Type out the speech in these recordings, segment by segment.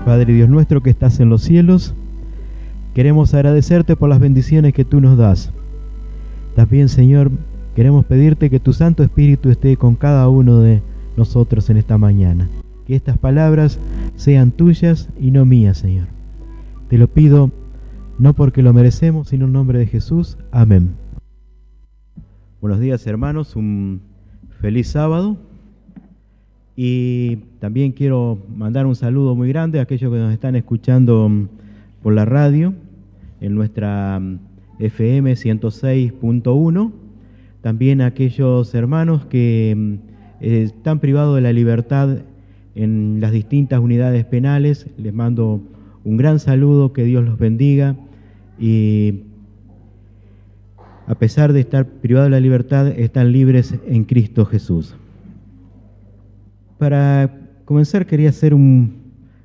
Padre Dios nuestro que estás en los cielos, queremos agradecerte por las bendiciones que tú nos das. También, Señor, queremos pedirte que tu Santo Espíritu esté con cada uno de nosotros en esta mañana. Que estas palabras sean tuyas y no mías, Señor. Te lo pido no porque lo merecemos, sino en nombre de Jesús. Amén. Buenos días, hermanos. Un feliz sábado. Y también quiero mandar un saludo muy grande a aquellos que nos están escuchando por la radio, en nuestra FM 106.1. También a aquellos hermanos que están privados de la libertad en las distintas unidades penales. Les mando un gran saludo, que Dios los bendiga. Y a pesar de estar privados de la libertad, están libres en Cristo Jesús. Para comenzar quería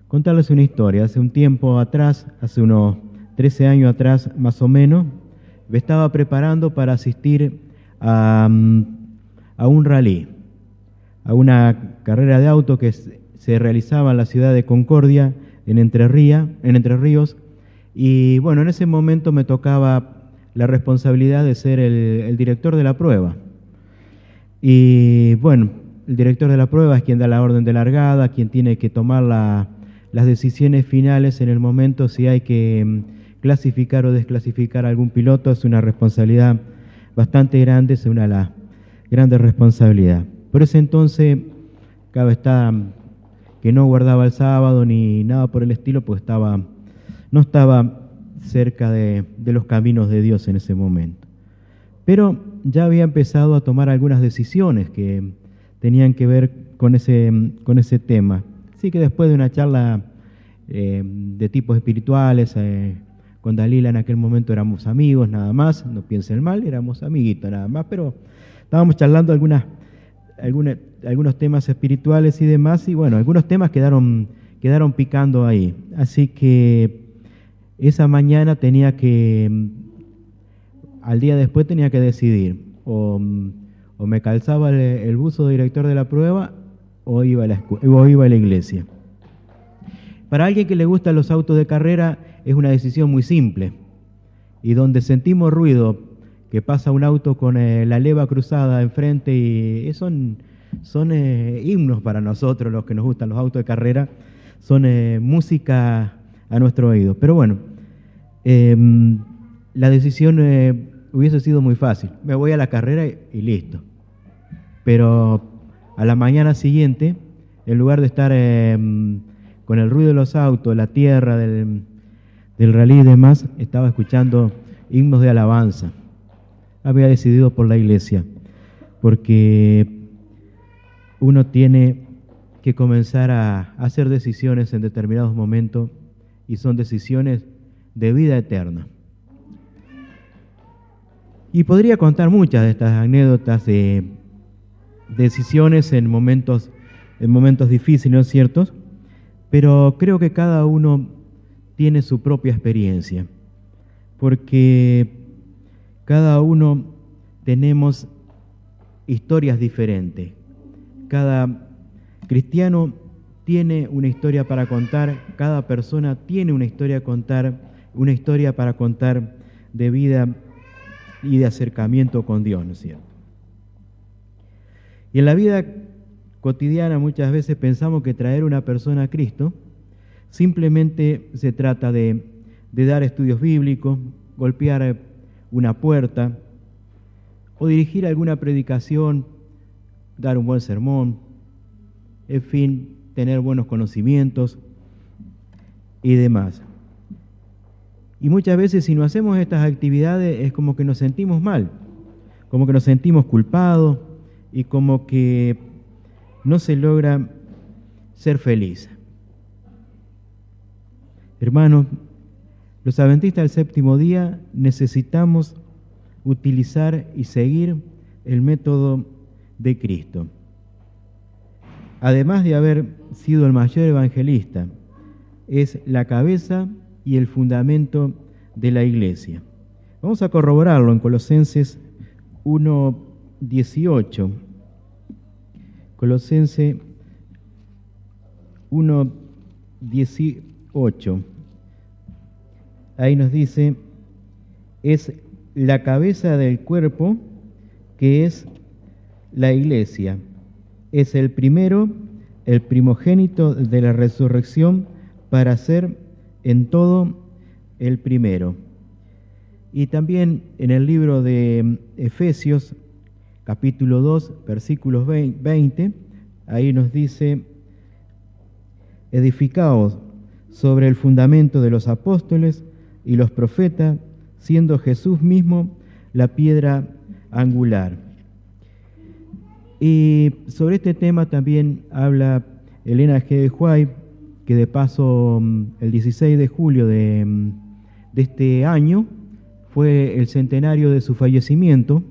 contarles una historia. Hace un tiempo atrás, hace unos 13 años atrás más o menos, me estaba preparando para asistir a un rally, a una carrera de auto que se realizaba en la ciudad de Concordia, en Entre Ríos. Y bueno, en ese momento me tocaba la responsabilidad de ser el director de la prueba. Y bueno, el director de la prueba es quien da la orden de largada, quien tiene que tomar las decisiones finales en el momento si hay que clasificar o desclasificar a algún piloto. Es una responsabilidad bastante grande, es una de las grandes responsabilidades. Por ese entonces, cabe estar que no guardaba el sábado ni nada por el estilo, pues no estaba cerca de los caminos de Dios en ese momento. Pero ya había empezado a tomar algunas decisiones que tenían que ver con ese tema. Así que después de una charla de tipos espirituales, con Dalila en aquel momento éramos amigos nada más, no piensen mal, éramos amiguitos nada más, pero estábamos charlando algunos temas espirituales y demás, y bueno, algunos temas quedaron picando ahí. Así que esa mañana al día después tenía que decidir, o me calzaba el buzo de director de la prueba o iba a la iglesia. Para alguien que le gustan los autos de carrera es una decisión muy simple, y donde sentimos ruido, que pasa un auto con la leva cruzada enfrente, y son himnos para nosotros, los que nos gustan los autos de carrera, son música a nuestro oído. Pero bueno, la decisión hubiese sido muy fácil, me voy a la carrera y listo. Pero a la mañana siguiente, en lugar de estar con el ruido de los autos, la tierra del rally y demás, estaba escuchando himnos de alabanza. Había decidido por la iglesia, porque uno tiene que comenzar a hacer decisiones en determinados momentos, y son decisiones de vida eterna. Y podría contar muchas de estas anécdotas de decisiones en momentos difíciles, ¿no es cierto? Pero creo que cada uno tiene su propia experiencia, porque cada uno tenemos historias diferentes. Cada cristiano tiene una historia para contar, cada persona tiene una historia para contar de vida y de acercamiento con Dios, ¿no es cierto? Y en la vida cotidiana muchas veces pensamos que traer una persona a Cristo simplemente se trata de dar estudios bíblicos, golpear una puerta o dirigir alguna predicación, dar un buen sermón, en fin, tener buenos conocimientos y demás. Y muchas veces si no hacemos estas actividades es como que nos sentimos mal, como que nos sentimos culpados, y como que no se logra ser feliz. Hermanos, los adventistas del séptimo día necesitamos utilizar y seguir el método de Cristo. Además de haber sido el mayor evangelista, es la cabeza y el fundamento de la iglesia. Vamos a corroborarlo en Colosenses 1:18. Colosenses 8. Ahí nos dice, es la cabeza del cuerpo, que es la iglesia. Es el primero, el primogénito de la resurrección, para ser en todo el primero. Y también en el libro de Efesios, capítulo 2, versículos 20, ahí nos dice, edificaos sobre el fundamento de los apóstoles y los profetas, siendo Jesús mismo la piedra angular. Y sobre este tema también habla Elena G. de White, que de paso el 16 de julio de este año fue el centenario de su fallecimiento.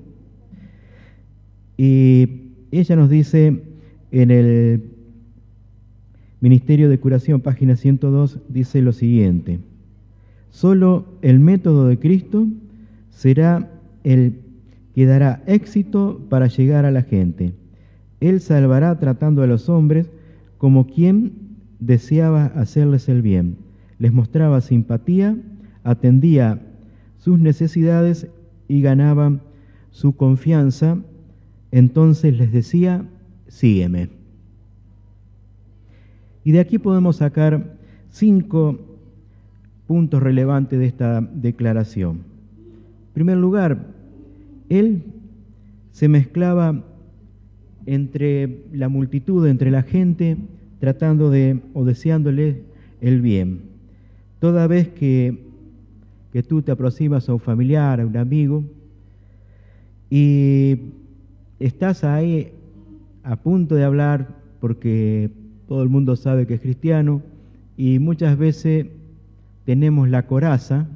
Y ella nos dice en el Ministerio de Curación, página 102, dice lo siguiente: solo el método de Cristo será el que dará éxito para llegar a la gente. Él salvará tratando a los hombres como quien deseaba hacerles el bien. Les mostraba simpatía, atendía sus necesidades y ganaba su confianza. Entonces les decía, sígueme. Y de aquí podemos sacar 5 puntos relevantes de esta declaración. En primer lugar, él se mezclaba entre la multitud, entre la gente, tratando de o deseándole el bien. Toda vez que tú te aproximas a un familiar, a un amigo, y estás ahí a punto de hablar porque todo el mundo sabe que es cristiano, y muchas veces tenemos la coraza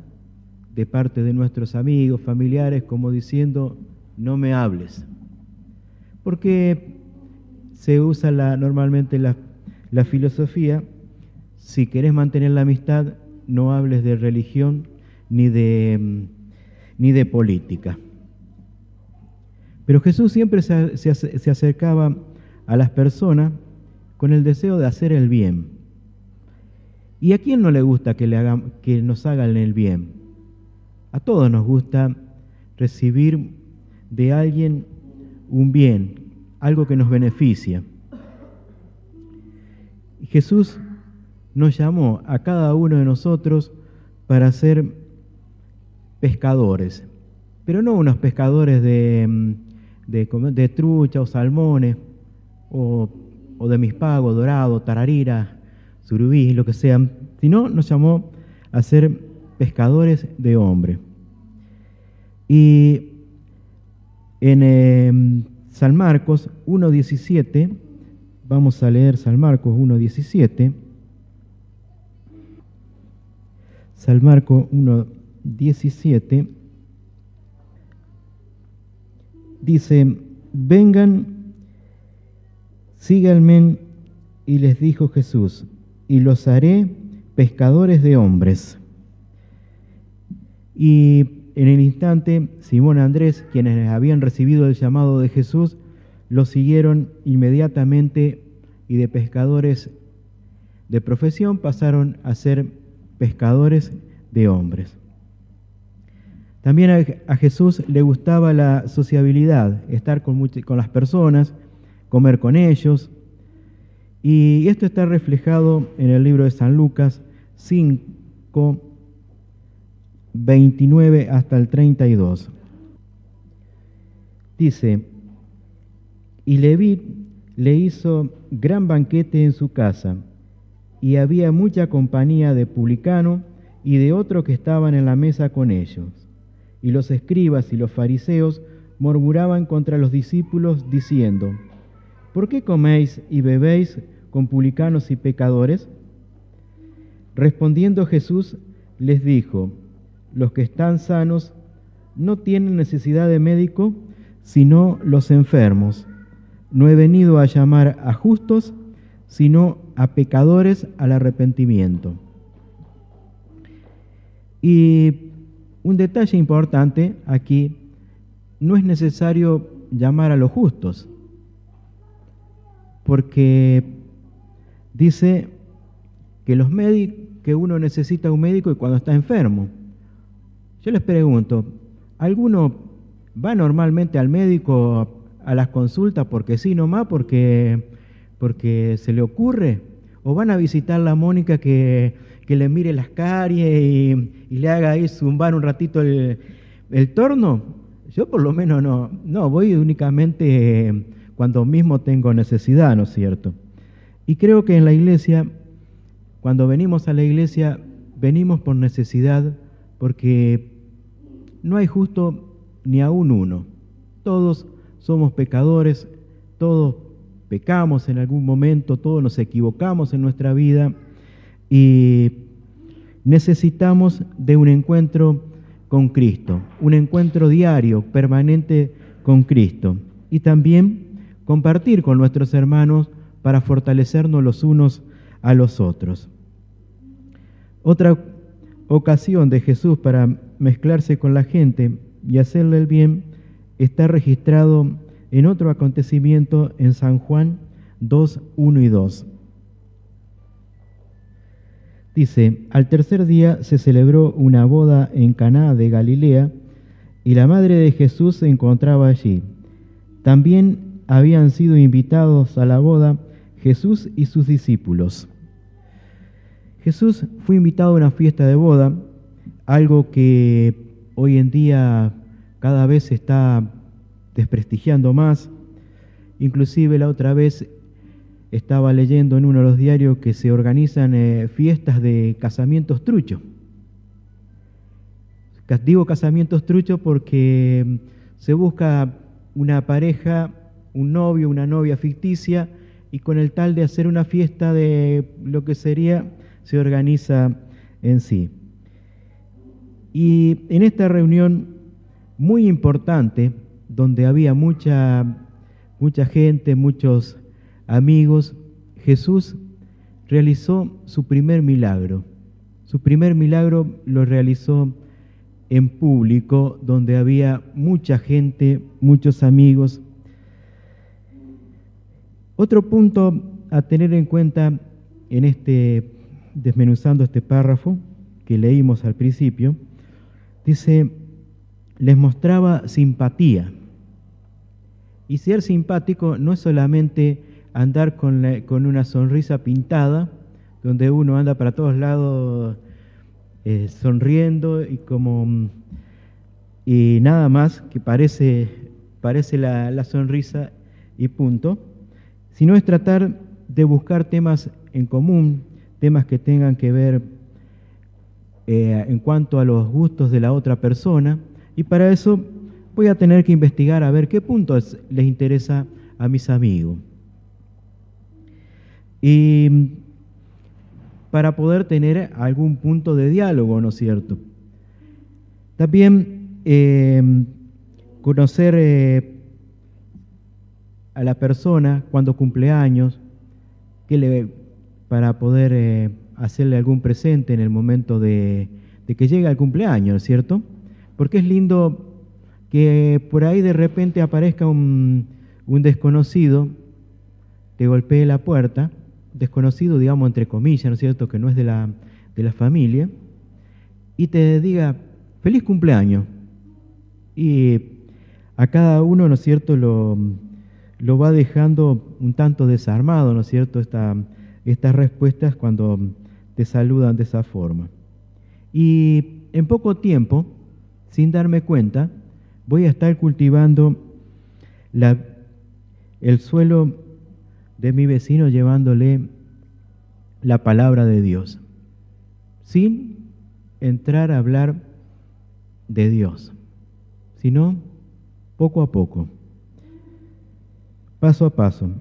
de parte de nuestros amigos, familiares, como diciendo, no me hables. Porque se usa normalmente la filosofía, si querés mantener la amistad, no hables de religión ni de política. Pero Jesús siempre se acercaba a las personas con el deseo de hacer el bien. ¿Y a quién no le gusta que nos hagan el bien? A todos nos gusta recibir de alguien un bien, algo que nos beneficia. Y Jesús nos llamó a cada uno de nosotros para ser pescadores, pero no unos pescadores de trucha o salmones, o de mispago, dorado, tararira, surubí, lo que sean, sino nos llamó a ser pescadores de hombres. Y en San Marcos 1.17, vamos a leer San Marcos 1.17, San Marcos 1.17, dice, vengan, síganme, y les dijo Jesús, y los haré pescadores de hombres. Y en el instante, Simón y Andrés, quienes habían recibido el llamado de Jesús, lo siguieron inmediatamente, y de pescadores de profesión pasaron a ser pescadores de hombres. También a Jesús le gustaba la sociabilidad, estar con las personas, comer con ellos. Y esto está reflejado en el libro de San Lucas 5, 29 hasta el 32. Dice, y Leví le hizo gran banquete en su casa, y había mucha compañía de publicanos y de otros que estaban en la mesa con ellos. Y los escribas y los fariseos murmuraban contra los discípulos, diciendo, ¿por qué coméis y bebéis con publicanos y pecadores? Respondiendo Jesús les dijo, los que están sanos no tienen necesidad de médico, sino los enfermos. No he venido a llamar a justos, sino a pecadores al arrepentimiento. Y un detalle importante aquí, no es necesario llamar a los justos, porque dice que los que uno necesita un médico y cuando está enfermo. Yo les pregunto, ¿alguno va normalmente al médico a las consultas porque sí nomás, porque se le ocurre? ¿O van a visitar a la Mónica que le mire las caries y le haga ahí zumbar un ratito el torno? Yo por lo menos no, voy únicamente cuando mismo tengo necesidad, ¿no es cierto? Y creo que en la iglesia, cuando venimos a la iglesia, venimos por necesidad, porque no hay justo ni aún uno. Todos somos pecadores, todos pecamos en algún momento, todos nos equivocamos en nuestra vida y necesitamos de un encuentro con Cristo, un encuentro diario, permanente con Cristo, y también compartir con nuestros hermanos para fortalecernos los unos a los otros. Otra ocasión de Jesús para mezclarse con la gente y hacerle el bien está registrado en otro acontecimiento en San Juan 2, 1 y 2. Dice, al tercer día se celebró una boda en Caná de Galilea y la madre de Jesús se encontraba allí. También habían sido invitados a la boda Jesús y sus discípulos. Jesús fue invitado a una fiesta de boda, algo que hoy en día cada vez se está desprestigiando más. Inclusive la otra vez estaba leyendo en uno de los diarios que se organizan fiestas de casamientos truchos. Digo casamientos truchos porque se busca una pareja, un novio, una novia ficticia, y con el tal de hacer una fiesta de lo que sería, se organiza en sí. Y en esta reunión muy importante, donde había mucha gente, muchos amigos, Jesús realizó su primer milagro. Su primer milagro lo realizó en público, donde había mucha gente, muchos amigos. Otro punto a tener en cuenta en desmenuzando este párrafo que leímos al principio, dice, les mostraba simpatía. Y ser simpático no es solamente andar con una sonrisa pintada, donde uno anda para todos lados sonriendo y nada más que parece la sonrisa y punto, sino es tratar de buscar temas en común, temas que tengan que ver en cuanto a los gustos de la otra persona, y para eso voy a tener que investigar a ver qué puntos les interesa a mis amigos. Y para poder tener algún punto de diálogo, ¿no es cierto? También conocer a la persona cuando cumple años, para poder hacerle algún presente en el momento de que llegue al cumpleaños, ¿no es cierto? Porque es lindo que por ahí de repente aparezca un desconocido, te golpee la puerta, desconocido, digamos, entre comillas, ¿no es cierto?, que no es de la familia, y te diga, feliz cumpleaños. Y a cada uno, ¿no es cierto?, lo va dejando un tanto desarmado, ¿no es cierto?, estas respuestas cuando te saludan de esa forma. Y en poco tiempo, sin darme cuenta, voy a estar cultivando el suelo de mi vecino, llevándole la palabra de Dios, sin entrar a hablar de Dios, sino poco a poco, paso a paso.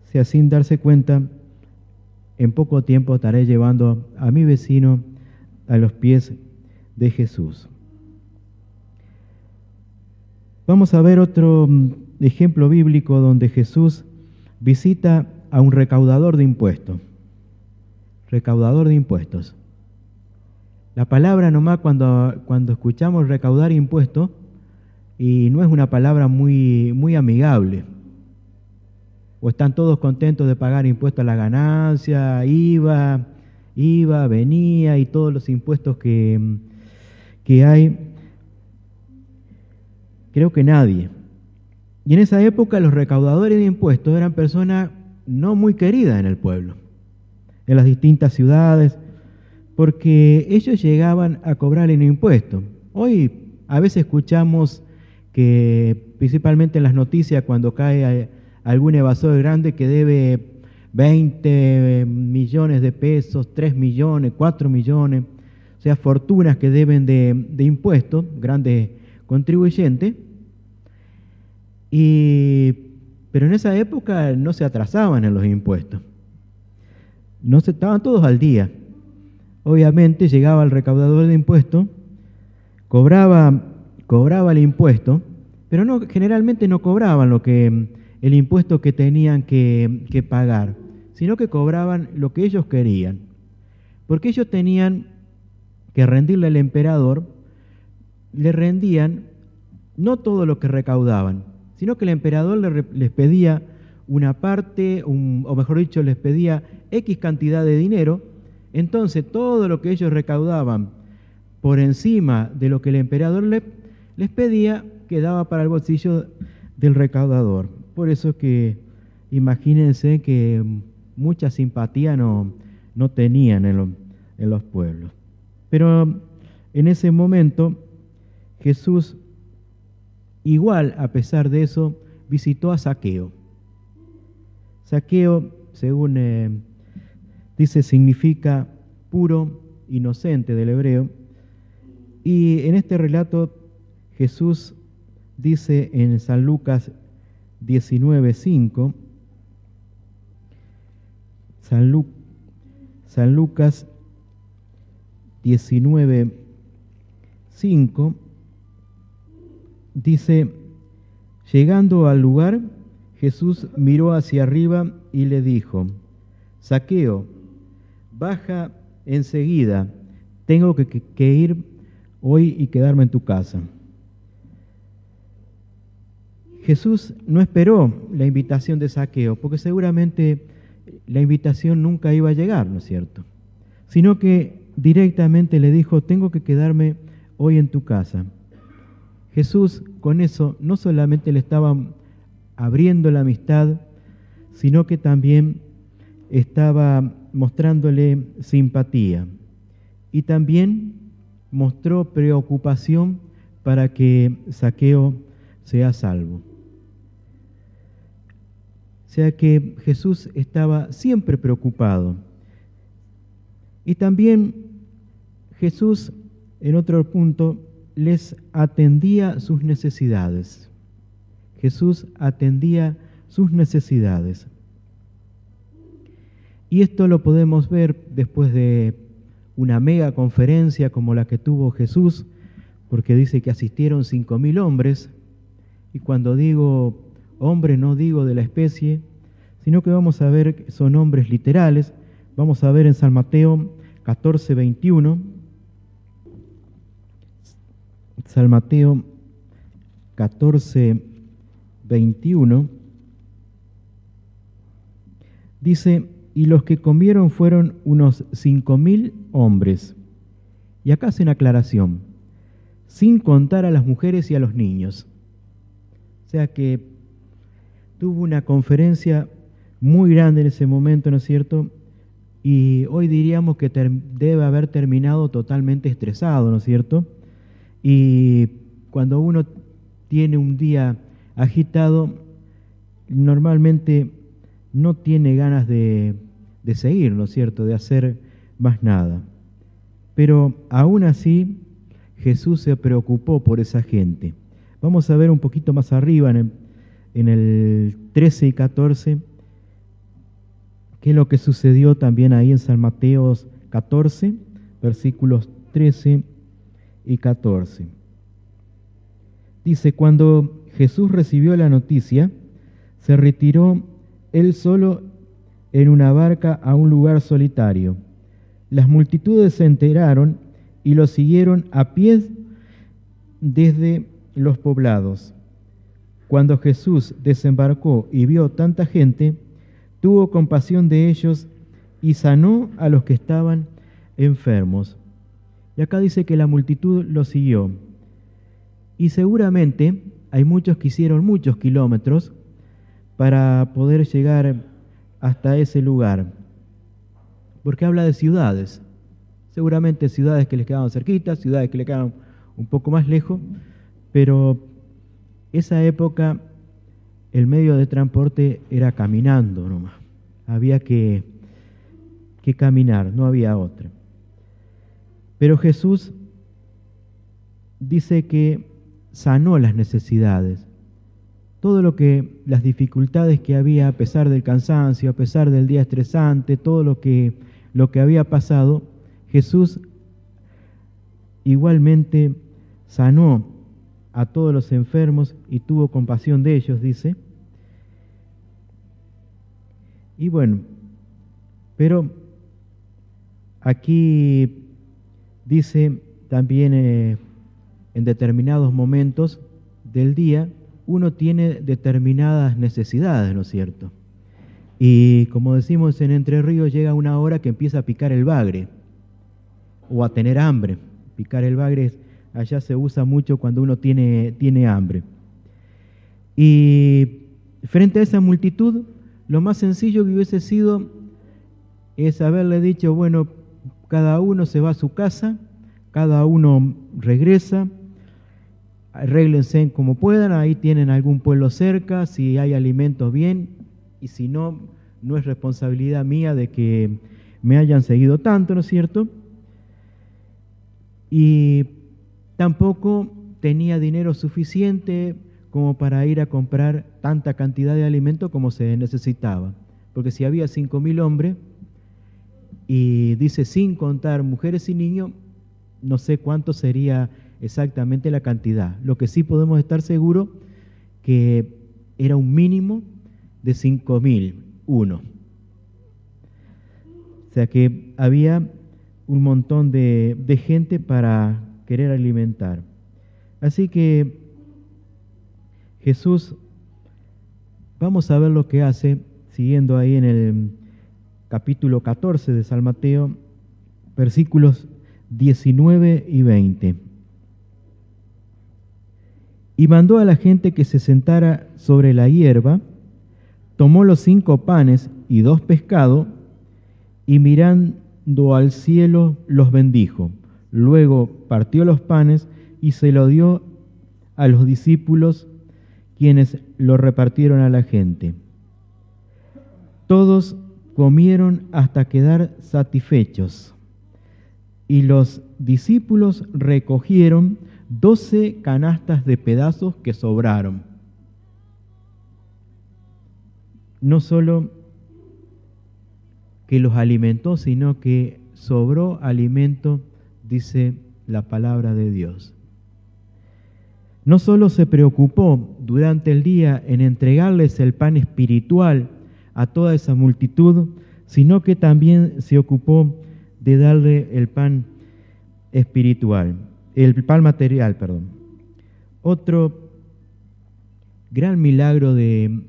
Si sin darse cuenta, en poco tiempo estaré llevando a mi vecino a los pies de Jesús. Vamos a ver otro ejemplo bíblico donde Jesús visita a un recaudador de impuestos. Recaudador de impuestos. La palabra nomás cuando escuchamos recaudar impuestos, y no es una palabra muy amigable. O están todos contentos de pagar impuestos a la ganancia, IVA, iba, venía y todos los impuestos que hay. Creo que nadie. Y en esa época los recaudadores de impuestos eran personas no muy queridas en el pueblo, en las distintas ciudades, porque ellos llegaban a cobrar el impuesto. Hoy a veces escuchamos que, principalmente en las noticias, cuando cae algún evasor grande que debe 20 millones de pesos, 3 millones, 4 millones, o sea, fortunas que deben de impuestos, grandes contribuyentes, pero en esa época no se atrasaban en los impuestos, estaban todos al día. Obviamente llegaba el recaudador de impuestos, cobraba el impuesto, pero generalmente no cobraban el impuesto que tenían que pagar, sino que cobraban lo que ellos querían, porque ellos tenían que rendirle al emperador, le rendían no todo lo que recaudaban, sino que el emperador les pedía una parte, o mejor dicho, les pedía X cantidad de dinero. Entonces todo lo que ellos recaudaban por encima de lo que el emperador les pedía quedaba para el bolsillo del recaudador. Por eso que imagínense que mucha simpatía no tenían en los pueblos. Pero en ese momento Jesús, igual a pesar de eso, visitó a Zaqueo. Zaqueo, según dice, significa puro, inocente del hebreo. Y en este relato Jesús dice en San Lucas 19:5, San Lucas 19:5, dice: llegando al lugar, Jesús miró hacia arriba y le dijo: Zaqueo, baja enseguida, tengo que ir hoy y quedarme en tu casa. Jesús no esperó la invitación de Zaqueo, porque seguramente la invitación nunca iba a llegar, ¿no es cierto? Sino que directamente le dijo: tengo que quedarme hoy en tu casa. Jesús con eso no solamente le estaba abriendo la amistad, sino que también estaba mostrándole simpatía y también mostró preocupación para que Zaqueo sea salvo. O sea que Jesús estaba siempre preocupado. Y también Jesús, en otro punto, les atendía sus necesidades. Jesús atendía sus necesidades. Y esto lo podemos ver después de una mega conferencia como la que tuvo Jesús, porque dice que asistieron 5.000 hombres, y cuando digo hombres no digo de la especie, sino que vamos a ver que son hombres literales. Vamos a ver en San Mateo 14:21, San Mateo 14:21, dice: y los que comieron fueron unos 5.000 hombres. Y acá hace una aclaración: sin contar a las mujeres y a los niños. O sea que tuvo una conferencia muy grande en ese momento, ¿no es cierto? Y hoy diríamos que debe haber terminado totalmente estresado, ¿no es cierto? Y cuando uno tiene un día agitado, normalmente no tiene ganas de seguir, ¿no es cierto?, de hacer más nada. Pero aún así, Jesús se preocupó por esa gente. Vamos a ver un poquito más arriba, en el 13 y 14, qué es lo que sucedió también ahí en San Mateo 14, versículos 13 y 14. Dice: cuando Jesús recibió la noticia, se retiró él solo en una barca a un lugar solitario. Las multitudes se enteraron y lo siguieron a pie desde los poblados. Cuando Jesús desembarcó y vio tanta gente, tuvo compasión de ellos y sanó a los que estaban enfermos. Y acá dice que la multitud lo siguió. Y seguramente hay muchos que hicieron muchos kilómetros para poder llegar hasta ese lugar. Porque habla de ciudades. Seguramente ciudades que les quedaban cerquitas, ciudades que le quedaban un poco más lejos, pero esa época el medio de transporte era caminando nomás. Había que caminar, no había otra. Pero Jesús dice que sanó las necesidades. Todo las dificultades que había, a pesar del cansancio, a pesar del día estresante, todo lo que había pasado, Jesús igualmente sanó a todos los enfermos y tuvo compasión de ellos, dice. Y bueno, pero aquí dice también en determinados momentos del día uno tiene determinadas necesidades, ¿no es cierto? Y como decimos en Entre Ríos, llega una hora que empieza a picar el bagre o a tener hambre. Picar el bagre allá se usa mucho cuando uno tiene hambre. Y frente a esa multitud, lo más sencillo que hubiese sido es haberle dicho, bueno, cada uno se va a su casa, cada uno regresa, arréglense como puedan, ahí tienen algún pueblo cerca, si hay alimentos bien, y si no, no es responsabilidad mía de que me hayan seguido tanto, ¿no es cierto? Y tampoco tenía dinero suficiente como para ir a comprar tanta cantidad de alimento como se necesitaba. Porque si había 5.000 hombres, y dice sin contar mujeres y niños, no sé cuánto sería exactamente la cantidad. Lo que sí podemos estar seguros que era un mínimo de 5.000, uno. O sea que había un montón de gente para querer alimentar. Así que Jesús, vamos a ver lo que hace, siguiendo ahí en el capítulo 14 de San Mateo, versículos 19 y 20. Y mandó a la gente que se sentara sobre la hierba, tomó los 5 panes y 2 pescados, y mirando al cielo los bendijo. Luego partió los panes y se lo dio a los discípulos, quienes lo repartieron a la gente. Todos comieron hasta quedar satisfechos, y los discípulos recogieron 12 canastas de pedazos que sobraron. No solo que los alimentó, sino que sobró alimento, dice la palabra de Dios. No solo se preocupó durante el día en entregarles el pan espiritual a toda esa multitud, sino que también se ocupó de darle el pan espiritual, el pan material, perdón. Otro gran milagro de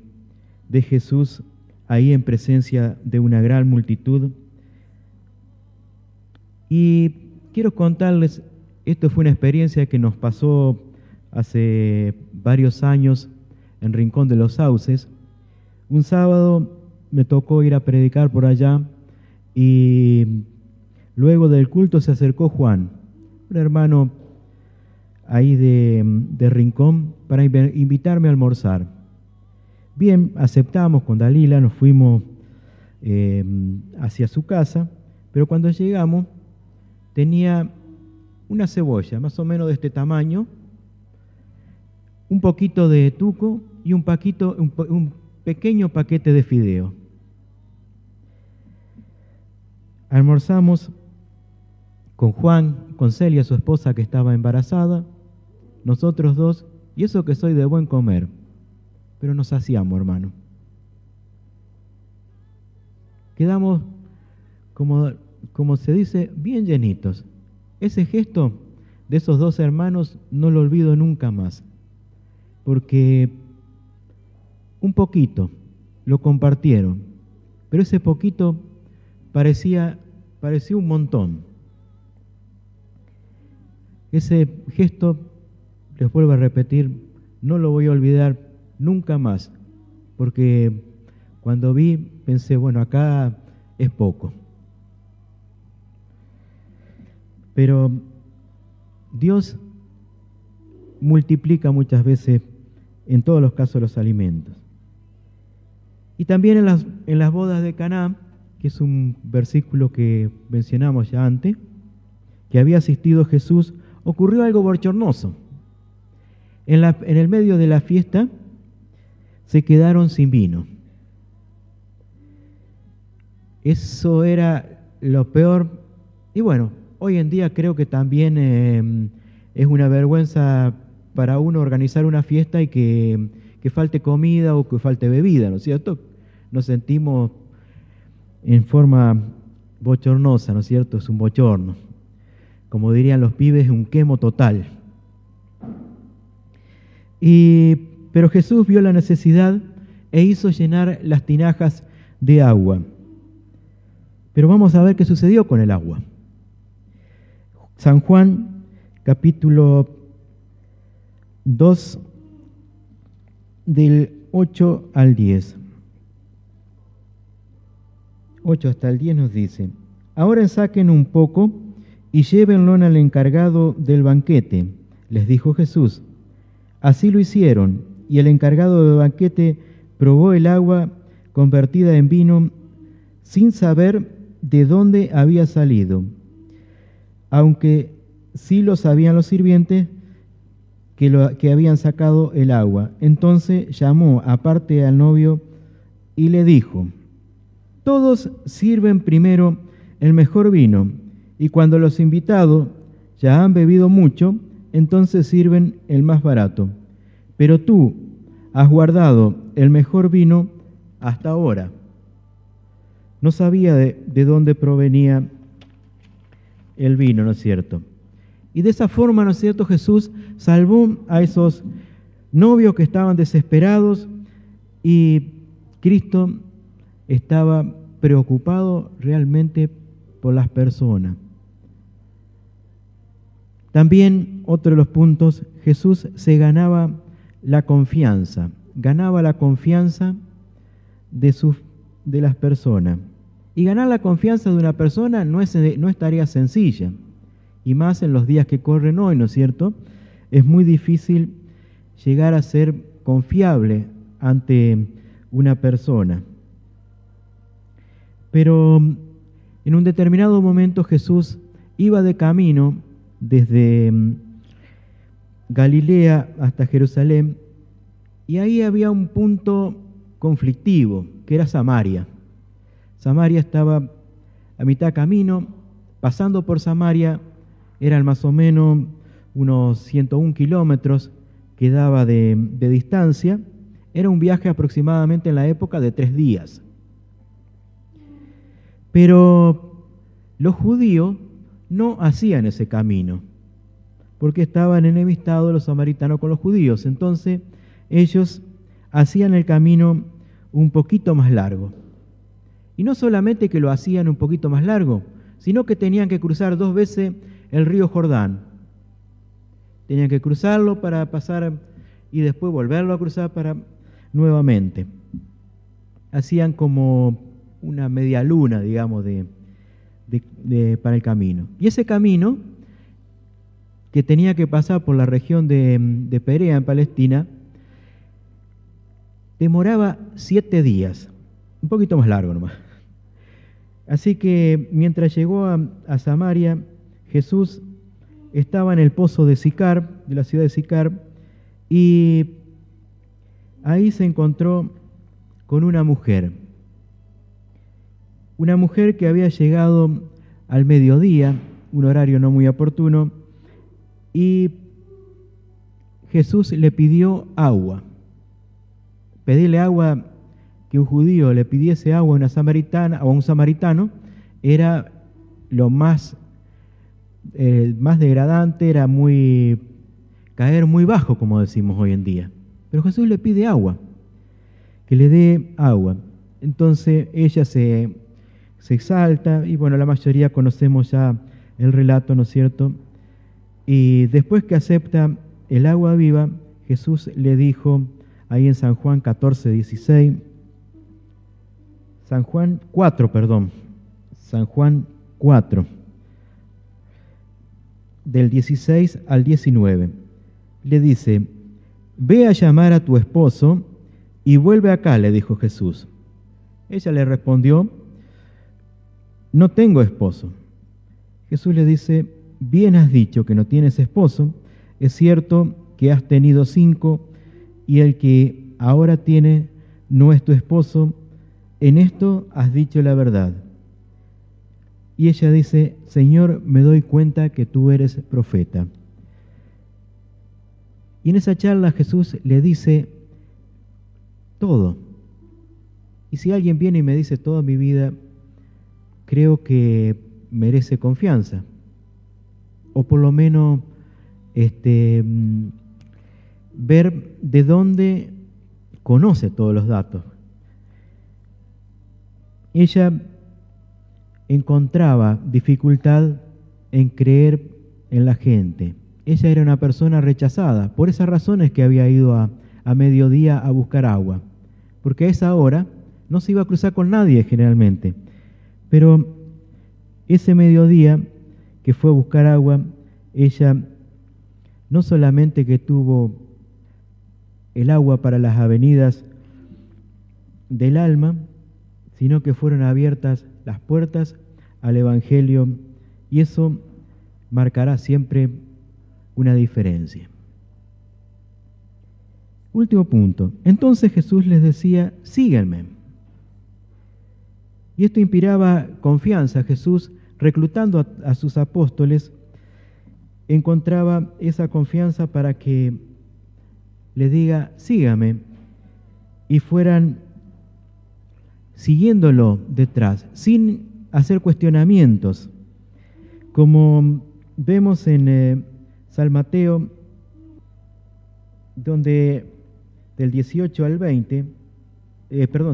Jesús ahí en presencia de una gran multitud. Y quiero contarles, esto fue una experiencia que nos pasó hace varios años en Rincón de los Sauces. Un sábado me tocó ir a predicar por allá y luego del culto se acercó Juan, un hermano ahí de Rincón, para invitarme a almorzar. Bien, aceptamos con Dalila, nos fuimos hacia su casa, pero cuando llegamos tenía una cebolla más o menos de este tamaño, un poquito de tuco y un pequeño paquete de fideo. Almorzamos con Juan, con Celia, su esposa que estaba embarazada, nosotros dos, y eso que soy de buen comer, pero nos saciamos, hermano. Quedamos, como se dice, bien llenitos. Ese gesto de esos 2 hermanos no lo olvido nunca más, porque un poquito lo compartieron, pero ese poquito parecía un montón. Ese gesto, les vuelvo a repetir, no lo voy a olvidar nunca más, porque cuando vi pensé, bueno, acá es poco. Pero Dios multiplica muchas veces, en todos los casos, los alimentos. Y también en las bodas de Caná, que es un versículo que mencionamos ya antes, que había asistido Jesús, ocurrió algo bochornoso. En el medio de la fiesta se quedaron sin vino. Eso era lo peor. Y bueno, hoy en día creo que también es una vergüenza para uno organizar una fiesta y que falte comida o que falte bebida, ¿no es cierto? Nos sentimos en forma bochornosa, ¿no es cierto? Es un bochorno. Como dirían los pibes, un quemo total. Pero Jesús vio la necesidad e hizo llenar las tinajas de agua. Pero vamos a ver qué sucedió con el agua. San Juan, capítulo 2, del 8 al 10. 8 hasta el 10 nos dice: ahora saquen un poco y llévenlo al encargado del banquete, les dijo Jesús. Así lo hicieron, y el encargado del banquete probó el agua convertida en vino sin saber de dónde había salido, aunque sí lo sabían los sirvientes que habían sacado el agua. Entonces llamó aparte al novio y le dijo: todos sirven primero el mejor vino, y cuando los invitados ya han bebido mucho, entonces sirven el más barato. Pero tú has guardado el mejor vino hasta ahora. No sabía de dónde provenía el vino, ¿no es cierto? Y de esa forma, ¿no es cierto?, Jesús salvó a esos novios que estaban desesperados, y Cristo estaba preocupado realmente por las personas. También, otro de los puntos, Jesús se ganaba la confianza de las personas. Y ganar la confianza de una persona no es tarea sencilla, y más en los días que corren hoy, ¿no es cierto? Es muy difícil llegar a ser confiable ante una persona. Pero en un determinado momento Jesús iba de camino desde Galilea hasta Jerusalén, y ahí había un punto conflictivo, que era Samaria. Samaria estaba a mitad camino. Pasando por Samaria eran más o menos unos 101 kilómetros que daba de distancia. Era un viaje aproximadamente en la época de 3 días. Pero los judíos no hacían ese camino, porque estaban enemistados los samaritanos con los judíos. Entonces ellos hacían el camino un poquito más largo. Y no solamente que lo hacían un poquito más largo, sino que tenían que cruzar 2 veces el río Jordán. Tenían que cruzarlo para pasar y después volverlo a cruzar para nuevamente. Hacían como una media luna, digamos, para el camino. Y ese camino, que tenía que pasar por la región de Perea, en Palestina, demoraba 7 días, un poquito más largo nomás. Así que mientras llegó a Samaria, Jesús estaba en el pozo de Sicar, de la ciudad de Sicar, y ahí se encontró con una mujer que había llegado al mediodía, un horario no muy oportuno, y Jesús le pidió agua. Pedirle agua, que un judío le pidiese agua a una samaritana o a un samaritano, era lo más degradante, era caer muy bajo, como decimos hoy en día. Pero Jesús le pide agua, que le dé agua. Entonces ella se exalta, y bueno, la mayoría conocemos ya el relato, ¿no es cierto? Y después que acepta el agua viva, Jesús le dijo, ahí en San Juan 14:16, San Juan 4, del 16 al 19, le dice, ve a llamar a tu esposo y vuelve acá, le dijo Jesús. Ella le respondió, no tengo esposo. Jesús le dice, bien has dicho que no tienes esposo, es cierto que has tenido 5 y el que ahora tiene no es tu esposo, en esto has dicho la verdad. Y ella dice, Señor, me doy cuenta que tú eres profeta. Y en esa charla Jesús le dice todo. Y si alguien viene y me dice toda mi vida, creo que merece confianza. O por lo menos ver de dónde conoce todos los datos. Ella encontraba dificultad en creer en la gente. Ella era una persona rechazada. Por esas razones que había ido a mediodía a buscar agua. Porque a esa hora no se iba a cruzar con nadie generalmente. Pero ese mediodía que fue a buscar agua, ella no solamente que tuvo el agua para las avenidas del alma, sino que fueron abiertas las puertas al Evangelio, y eso marcará siempre una diferencia. Último punto. Entonces Jesús les decía, síganme. Y esto inspiraba confianza. Jesús, reclutando a sus apóstoles, encontraba esa confianza para que le diga, sígame, y fueran siguiéndolo detrás, sin hacer cuestionamientos. Como vemos en San Mateo, donde del 18 al 20,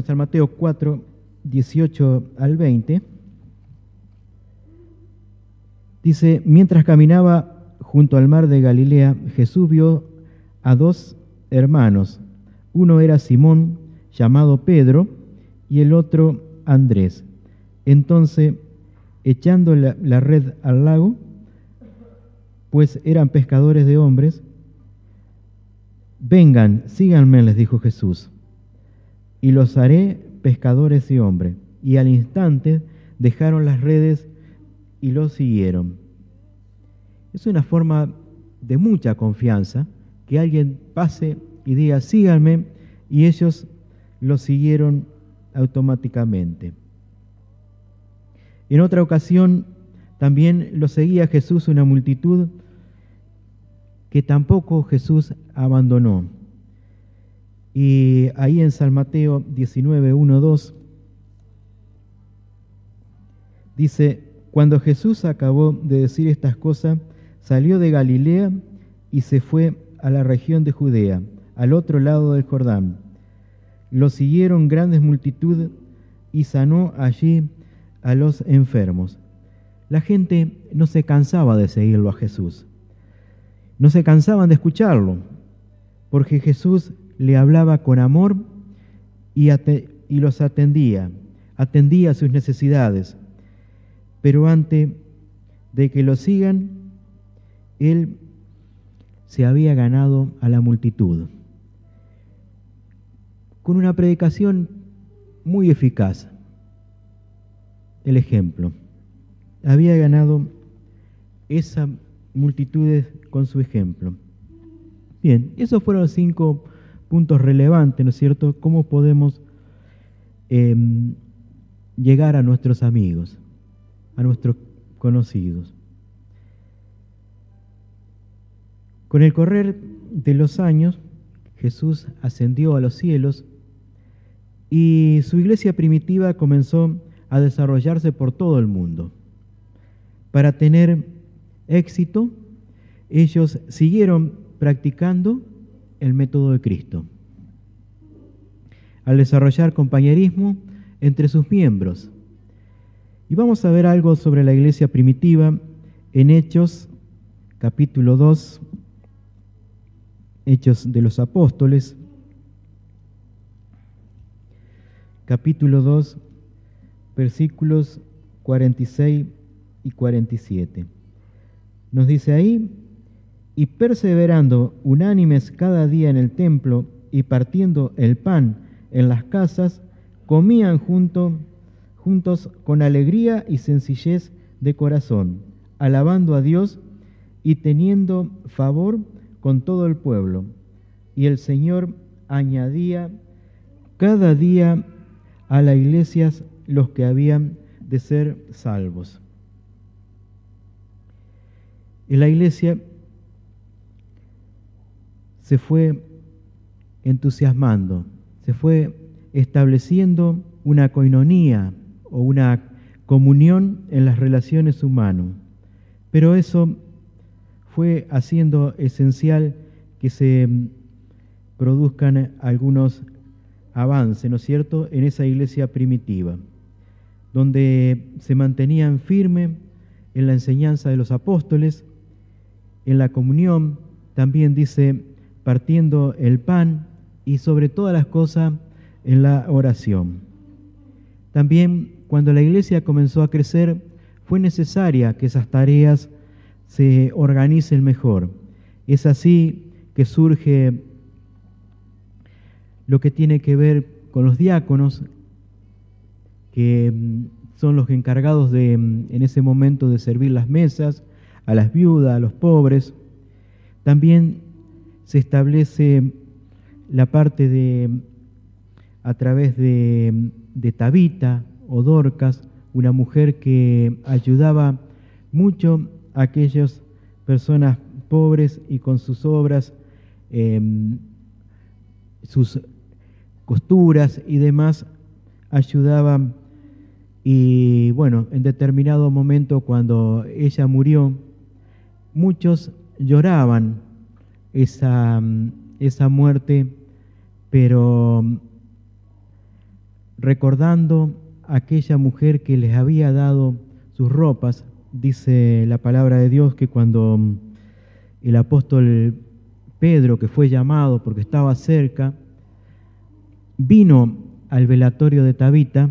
San Mateo 4, 18 al 20, dice, mientras caminaba junto al mar de Galilea, Jesús vio a 2 hermanos. Uno era Simón, llamado Pedro, y el otro Andrés. Entonces, echando la red al lago, pues eran pescadores de hombres, vengan, síganme, les dijo Jesús, y los haré pescadores de hombres. Y al instante dejaron las redes y los siguieron. Es una forma de mucha confianza, que alguien pase y diga, síganme, y ellos lo siguieron automáticamente. En otra ocasión, también lo seguía Jesús una multitud que tampoco Jesús abandonó. Y ahí en San Mateo 19, 1, 2, dice, cuando Jesús acabó de decir estas cosas, salió de Galilea y se fue a la región de Judea, al otro lado del Jordán. Lo siguieron grandes multitudes y sanó allí a los enfermos. La gente no se cansaba de seguirlo a Jesús. No se cansaban de escucharlo, porque Jesús le hablaba con amor y los atendía sus necesidades. Pero antes de que lo sigan, Él se había ganado a la multitud con una predicación muy eficaz. El ejemplo. Había ganado esa multitud con su ejemplo. Bien, esos fueron 5 puntos relevantes, ¿no es cierto? ¿Cómo podemos llegar a nuestros amigos, a nuestros conocidos? Con el correr de los años, Jesús ascendió a los cielos y su iglesia primitiva comenzó a desarrollarse por todo el mundo. Para tener éxito, ellos siguieron practicando el método de Cristo, al desarrollar compañerismo entre sus miembros. Y vamos a ver algo sobre la iglesia primitiva en Hechos, capítulo 2, Hechos de los Apóstoles, capítulo 2, versículos 46 y 47. Nos dice ahí: y perseverando unánimes cada día en el templo y partiendo el pan en las casas, comían juntos con alegría y sencillez de corazón, alabando a Dios y teniendo favor con todo el pueblo. Y el Señor añadía cada día a la iglesia los que habían de ser salvos. En la iglesia se fue entusiasmando, se fue estableciendo una coinonía o una comunión en las relaciones humanas. Pero eso fue haciendo esencial que se produzcan algunos avances, ¿no es cierto?, en esa iglesia primitiva, donde se mantenían firmes en la enseñanza de los apóstoles, en la comunión, también dice, partiendo el pan y sobre todas las cosas en la oración. También cuando la iglesia comenzó a crecer, fue necesaria que esas tareas se organicen mejor. Es así que surge lo que tiene que ver con los diáconos, que son los encargados de, en ese momento, de servir las mesas a las viudas, a los pobres. También se establece la parte de, a través de Tabita o Dorcas, una mujer que ayudaba mucho a aquellas personas pobres y con sus obras, sus costuras y demás, ayudaba. Y bueno, en determinado momento, cuando ella murió, muchos lloraban esa muerte, pero recordando a aquella mujer que les había dado sus ropas. Dice la palabra de Dios que cuando el apóstol Pedro, que fue llamado porque estaba cerca, vino al velatorio de Tabita,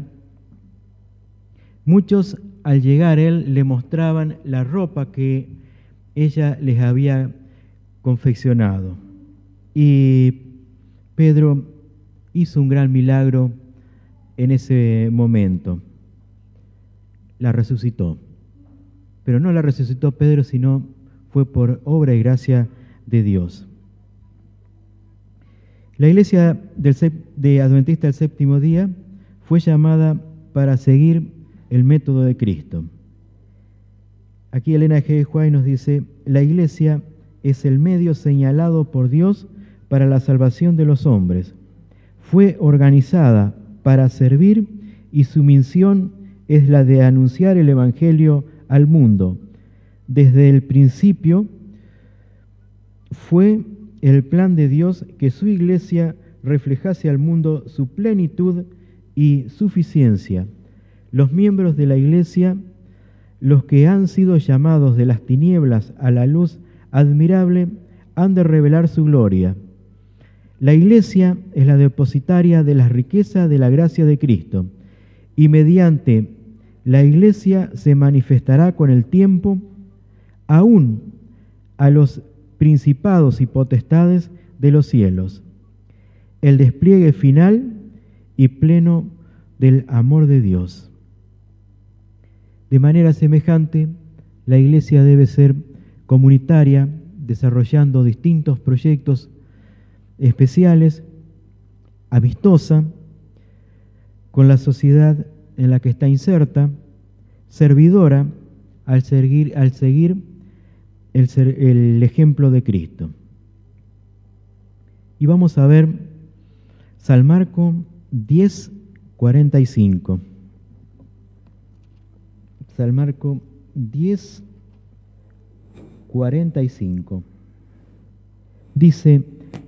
muchos al llegar él le mostraban la ropa que ella les había confeccionado. Y Pedro hizo un gran milagro en ese momento. La resucitó. Pero no la resucitó Pedro, sino fue por obra y gracia de Dios. La iglesia de Adventista del Séptimo Día fue llamada para seguir el método de Cristo. Aquí Elena G. White nos dice: la iglesia es el medio señalado por Dios para la salvación de los hombres. Fue organizada para servir y su misión es la de anunciar el Evangelio al mundo. Desde el principio fue el plan de Dios que su iglesia reflejase al mundo su plenitud y suficiencia. Los miembros de la iglesia, los que han sido llamados de las tinieblas a la luz admirable, han de revelar su gloria. La iglesia es la depositaria de la riqueza de la gracia de Cristo, y mediante la iglesia se manifestará con el tiempo aún a los principados y potestades de los cielos, el despliegue final y pleno del amor de Dios. De manera semejante, la iglesia debe ser comunitaria, desarrollando distintos proyectos especiales, amistosa con la sociedad en la que está inserta, servidora al seguir el ejemplo de Cristo. Y vamos a ver San Marcos 10:45. San Marcos 10:45. Dice: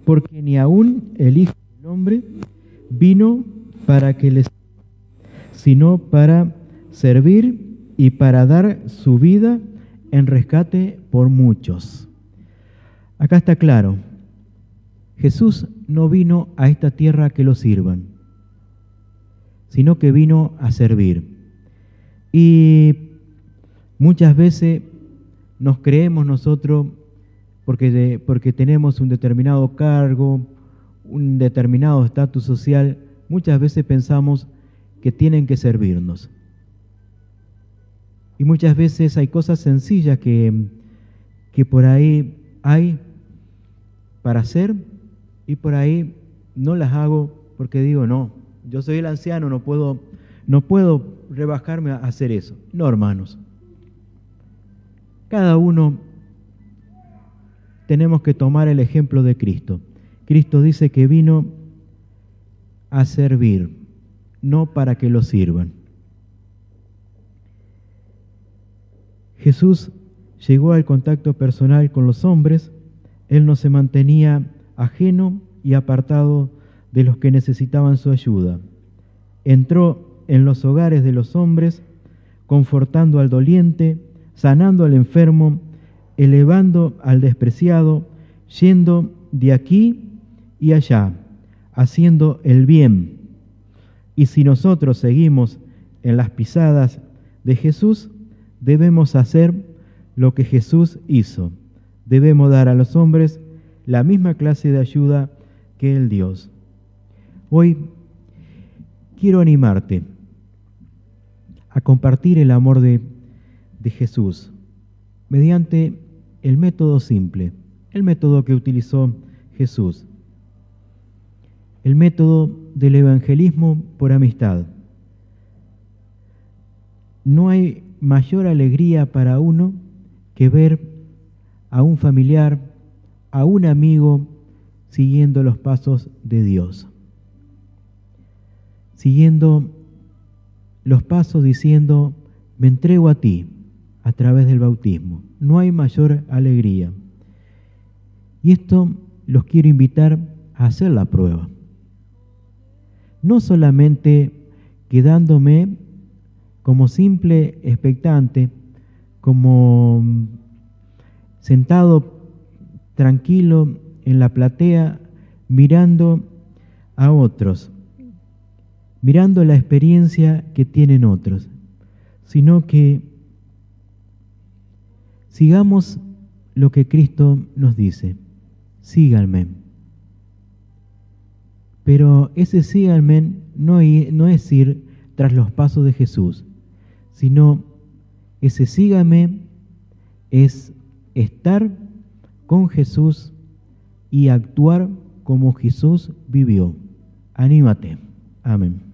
porque ni aun el Hijo del Hombre vino para que les, sino para servir y para dar su vida en rescate por muchos. Acá está claro, Jesús no vino a esta tierra a que lo sirvan, sino que vino a servir. Y muchas veces nos creemos nosotros, porque tenemos un determinado cargo, un determinado estatus social, muchas veces pensamos que tienen que servirnos. Y muchas veces hay cosas sencillas que por ahí hay para hacer y por ahí no las hago porque digo, no, yo soy el anciano, no puedo rebajarme a hacer eso. No, hermanos. Cada uno tenemos que tomar el ejemplo de Cristo. Cristo dice que vino a servir, no para que lo sirvan. Jesús llegó al contacto personal con los hombres. Él no se mantenía ajeno y apartado de los que necesitaban su ayuda. Entró en los hogares de los hombres, confortando al doliente, sanando al enfermo, elevando al despreciado, yendo de aquí y allá, haciendo el bien. Y si nosotros seguimos en las pisadas de Jesús, debemos hacer lo que Jesús hizo. Debemos dar a los hombres la misma clase de ayuda que Él dio. Hoy quiero animarte a compartir el amor de Jesús mediante el método simple, el método que utilizó Jesús, el método del evangelismo por amistad. No hay mayor alegría para uno que ver a un familiar, a un amigo, siguiendo los pasos de Dios. Siguiendo los pasos diciendo, me entrego a ti a través del bautismo. No hay mayor alegría. Y esto los quiero invitar a hacer la prueba. No solamente quedándome como simple expectante, como sentado tranquilo en la platea, mirando a otros, mirando la experiencia que tienen otros, sino que sigamos lo que Cristo nos dice, síganme. Pero ese síganme no es ir tras los pasos de Jesús, sino ese síganme es estar con Jesús y actuar como Jesús vivió. Anímate. Amén.